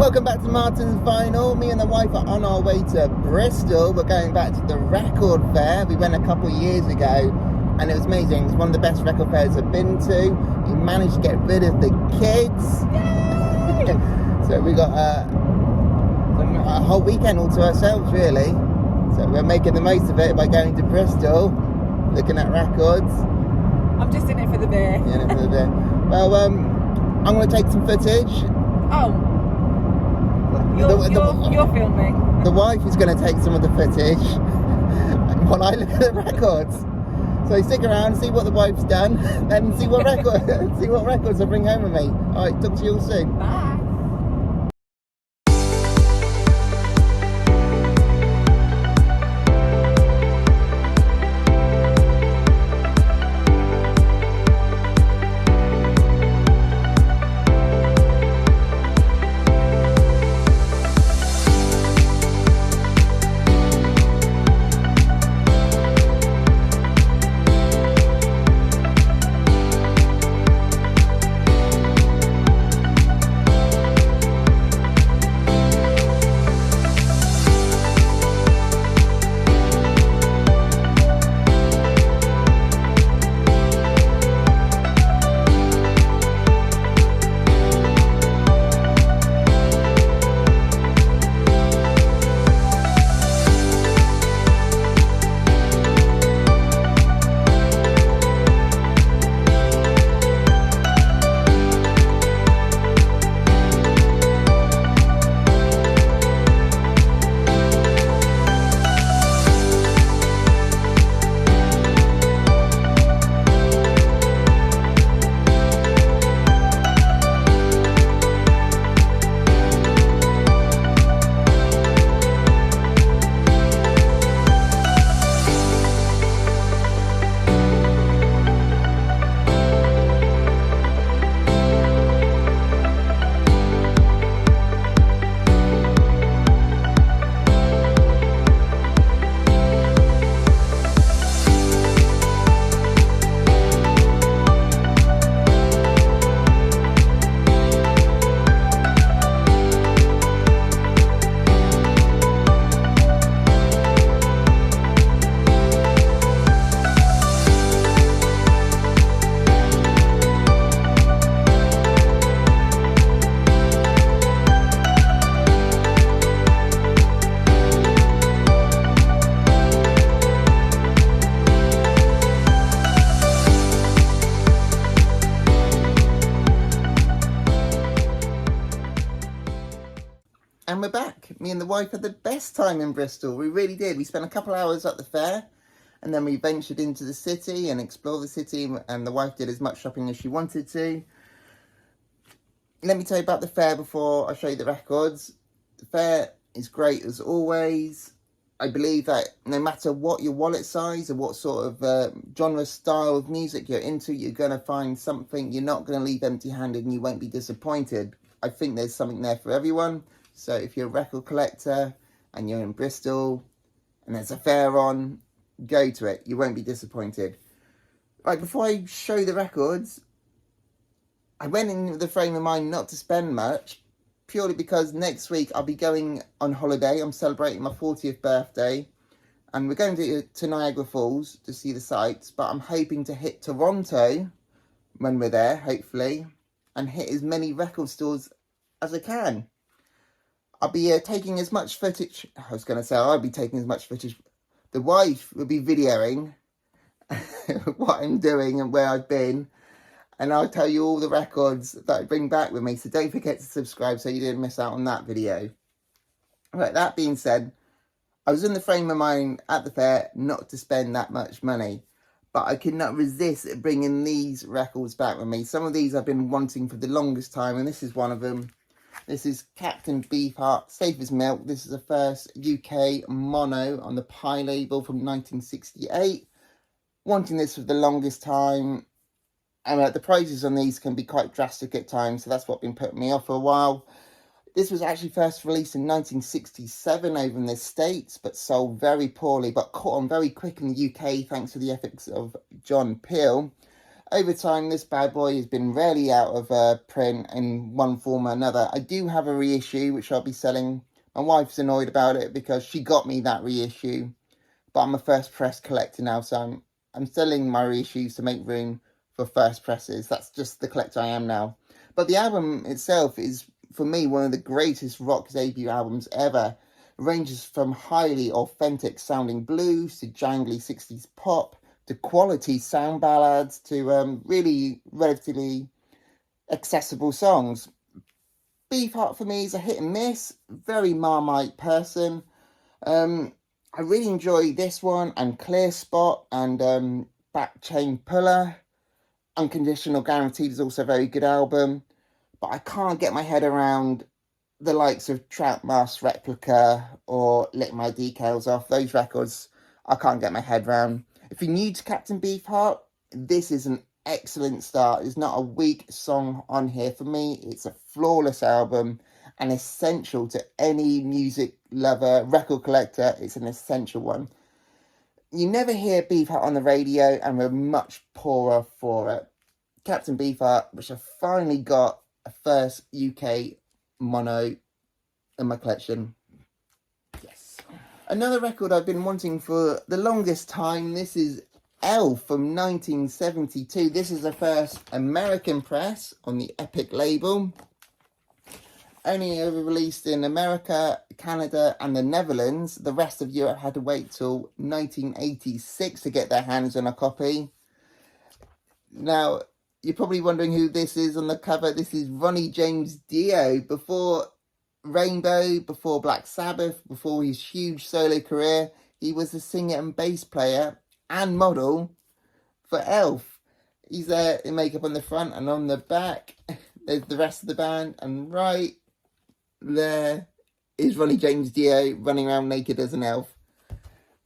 Welcome back to Martin's Vinyl. Me and the wife are on our way to Bristol. We're going back to the record fair. We went a couple of years ago and it was amazing. It's one of the best record fairs I've been to. We managed to get rid of the kids. So we got a whole weekend all to ourselves, really. So we're making the most of it by going to Bristol, looking at records. I'm just in it for the beer. Yeah, in it for the beer. Well, I'm going to take some footage. Oh. You're filming. The wife is going to take some of the footage while I look at the records. So stick around, see what the wife's done, and see what records I bring home with me. All right, talk to you all soon. Bye. And we're back. Me and the wife had the best time in Bristol. We really did. We spent a couple of hours at the fair and then we ventured into the city and explored the city, and the wife did as much shopping as she wanted to. Let me tell you about the fair before I show you the records. The fair is great as always. I believe that no matter what your wallet size or what sort of genre style of music you're into, you're going to find something. You're not going to leave empty-handed and you won't be disappointed. I think there's something there for everyone. So if you're a record collector and you're in Bristol and there's a fair on, go to it. You won't be disappointed. Right, before I show the records, I went in with the frame of mind not to spend much, purely because next week I'll be going on holiday. I'm celebrating my 40th birthday and we're going to Niagara Falls to see the sights, but I'm hoping to hit Toronto when we're there, hopefully, and hit as many record stores as I can. I'll be taking as much footage. I'll be taking as much footage. The wife will be videoing what I'm doing and where I've been. And I'll tell you all the records that I bring back with me. So don't forget to subscribe so you didn't miss out on that video. Right, that being said, I was in the frame of mind at the fair not to spend that much money. But I could not resist bringing these records back with me. Some of these I've been wanting for the longest time. And this is one of them. This is Captain Beefheart, Safe as Milk. This is the first UK mono on the Pi label from 1968. Wanting this for the longest time. And the prices on these can be quite drastic at times, so that's what been putting me off for a while. This was actually first released in 1967 over in the States, but sold very poorly, but caught on very quick in the UK thanks to the efforts of John Peel. Over time, this bad boy has been rarely out of print in one form or another. I do have a reissue, which I'll be selling. My wife's annoyed about it because she got me that reissue. But I'm a first press collector now, so I'm selling my reissues to make room for first presses. That's just the collector I am now. But the album itself is, for me, one of the greatest rock debut albums ever. It ranges from highly authentic sounding blues to jangly 60s pop to quality sound ballads to really relatively accessible songs. Beefheart for me is a hit and miss, very Marmite person. I really enjoy this one and Clear Spot and Back Chain Puller. Unconditional Guaranteed is also a very good album, but I can't get my head around the likes of Trout Mask Replica or Lick My Decals Off. Those records I can't get my head around. If you're new to Captain Beefheart, this is an excellent start. There's not a weak song on here. For me, it's a flawless album and essential to any music lover, record collector. It's an essential one. You never hear Beefheart on the radio, and we're much poorer for it. Captain Beefheart, which I finally got a first UK mono in my collection. Yes. Another record I've been wanting for the longest time. This is Elf from 1972. This is the first American press on the Epic label. Only ever released in America, Canada and the Netherlands. The rest of Europe had to wait till 1986 to get their hands on a copy. Now, you're probably wondering who this is on the cover. This is Ronnie James Dio. Before Rainbow, before Black Sabbath, before his huge solo career, he was a singer and bass player and model for Elf. He's there in makeup on the front and on the back. There's the rest of the band, and right there is Ronnie James Dio running around naked as an elf.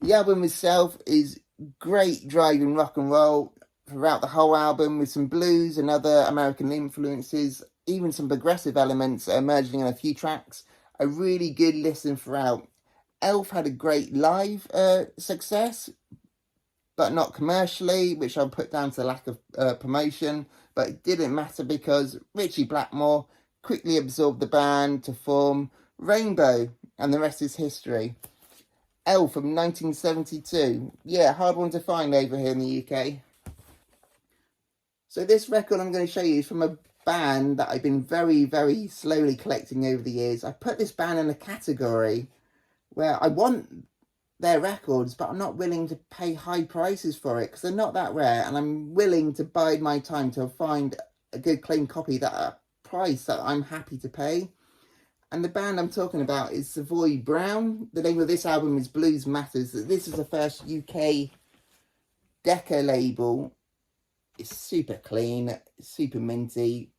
The album itself is great driving rock and roll throughout the whole album, with some blues and other American influences, even some progressive elements emerging in a few tracks. A really good listen throughout. Elf had a great live success, but not commercially, which I'll put down to the lack of promotion. But it didn't matter because Richie Blackmore quickly absorbed the band to form Rainbow, and the rest is history. Elf from 1972. Yeah, hard one to find over here in the UK. So this record I'm going to show you is from a band that I've been very, very slowly collecting over the years. I put this band in a category where I want their records, but I'm not willing to pay high prices for it because they're not that rare, and I'm willing to bide my time to find a good clean copy that at a price that I'm happy to pay. And the band I'm talking about is Savoy Brown. The name of this album is Blues Matters. This is the first UK Decca label. It's super clean, super minty.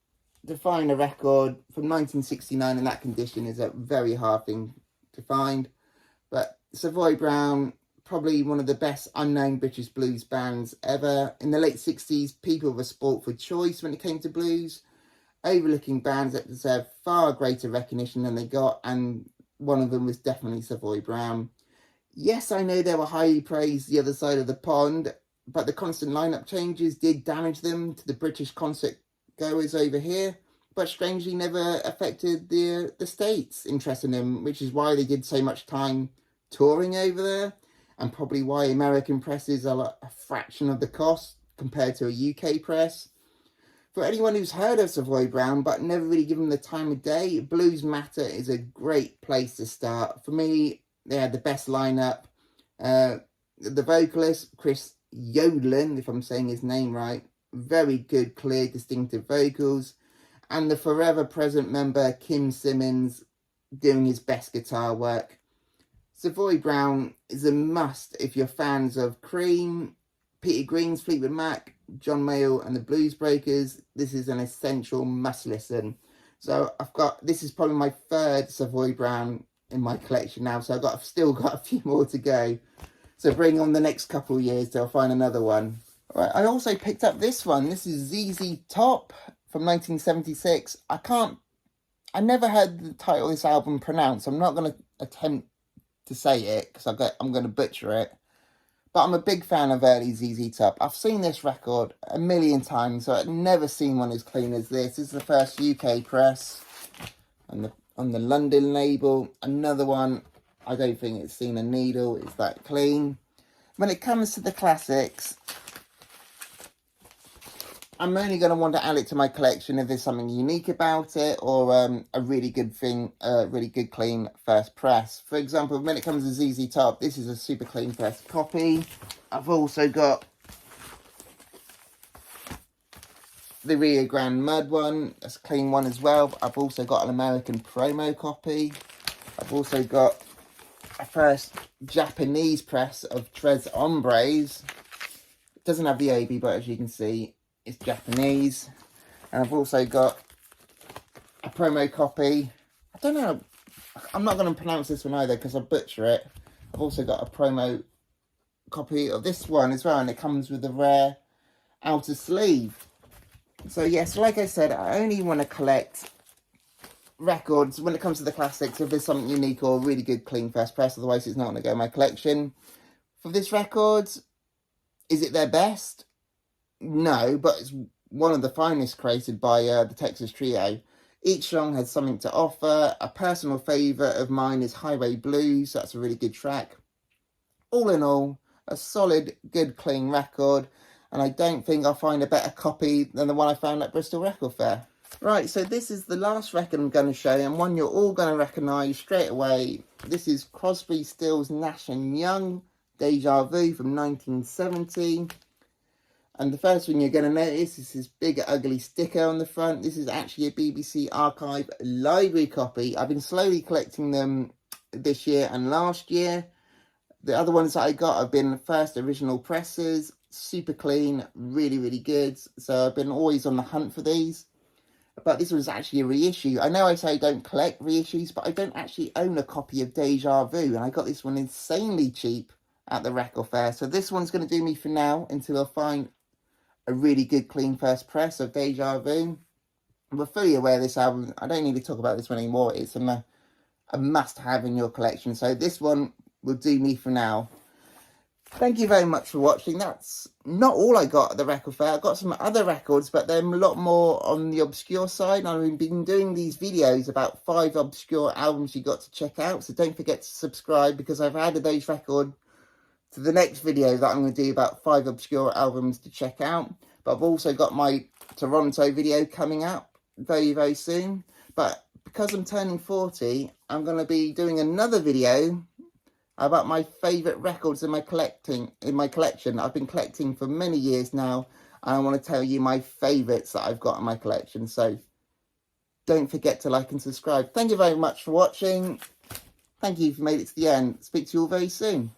To find a record from 1969 in that condition is a very hard thing to find. But Savoy Brown, probably one of the best unknown British blues bands ever. In the late 60s, people were sport for choice when it came to blues, overlooking bands that deserve far greater recognition than they got, and one of them was definitely Savoy Brown. Yes, I know they were highly praised the other side of the pond, but the constant lineup changes did damage them to the British concert goers over here, but strangely never affected the States' interest in them, which is why they did so much time touring over there, and probably why American presses are a fraction of the cost compared to a UK press. For anyone who's heard of Savoy Brown but never really given them the time of day, Blues Matter is a great place to start. For me, they had the best lineup. The vocalist, Chris Yodeland, if I'm saying his name right, very good, clear, distinctive vocals. And the forever present member, Kim Simmons, doing his best guitar work. Savoy Brown is a must if you're fans of Cream, Peter Green's Fleetwood Mac, John Mayall and the Blues Breakers. This is an essential must listen. So this is probably my third Savoy Brown in my collection now, so I've still got a few more to go. So bring on the next couple of years till I find another one. All right, I also picked up this one. This is ZZ Top from 1976. I never heard the title of this album pronounced. I'm not going to attempt to say it because I'm going to butcher it. But I'm a big fan of early ZZ Top. I've seen this record a million times, so I've never seen one as clean as this. This is the first UK press on the London label. Another one, I don't think it's seen a needle. It's that clean. When it comes to the classics, I'm only going to want to add it to my collection if there's something unique about it, or a really good thing, really good clean first press. For example, when it comes to ZZ Top, this is a super clean first copy. I've also got the Rio Grande Mud one, that's a clean one as well. I've also got an American promo copy. I've also got a first Japanese press of Tres Hombres. It doesn't have the AB, but as you can see, it's Japanese. And I've also got a promo copy. I don't know, I'm not going to pronounce this one either because I butcher it. I've also got a promo copy of this one as well, and it comes with a rare outer sleeve. So yes, like I said, I only want to collect records when it comes to the classics if there's something unique or really good clean first press, otherwise it's not going to go in my collection. For this record, is it their best? No, but it's one of the finest created by the Texas Trio. Each song has something to offer. A personal favourite of mine is Highway Blues. That's a really good track. All in all, a solid, good, clean record. And I don't think I'll find a better copy than the one I found at Bristol Record Fair. Right, so this is the last record I'm going to show you, and one you're all going to recognise straight away. This is Crosby, Stills, Nash & Young, Deja Vu from 1970. And the first one you're going to notice is this big ugly sticker on the front. This is actually a BBC Archive library copy. I've been slowly collecting them this year and last year. The other ones that I got have been first original presses, super clean, really, really good. So I've been always on the hunt for these. But this was actually a reissue. I know I say I don't collect reissues, but I don't actually own a copy of Deja Vu. And I got this one insanely cheap at the Record Fair. So this one's going to do me for now until I find a really good clean first press of Deja Vu. We're fully aware of this album. I don't need to talk about this one anymore. It's a must-have in your collection. So this one will do me for now. Thank you very much for watching. That's not all I got at the Record Fair. I got some other records, but they're a lot more on the obscure side. I've been doing these videos about 5 obscure albums you got to check out. So don't forget to subscribe, because I've added those records to the next video that I'm going to do about 5 obscure albums to check out. But I've also got my Toronto video coming up very, very soon. But because I'm turning 40, I'm going to be doing another video about my favourite records in my collection. I've been collecting for many years now, and I want to tell you my favourites that I've got in my collection. So don't forget to like and subscribe. Thank you very much for watching. Thank you for made it to the end. Speak to you all very soon.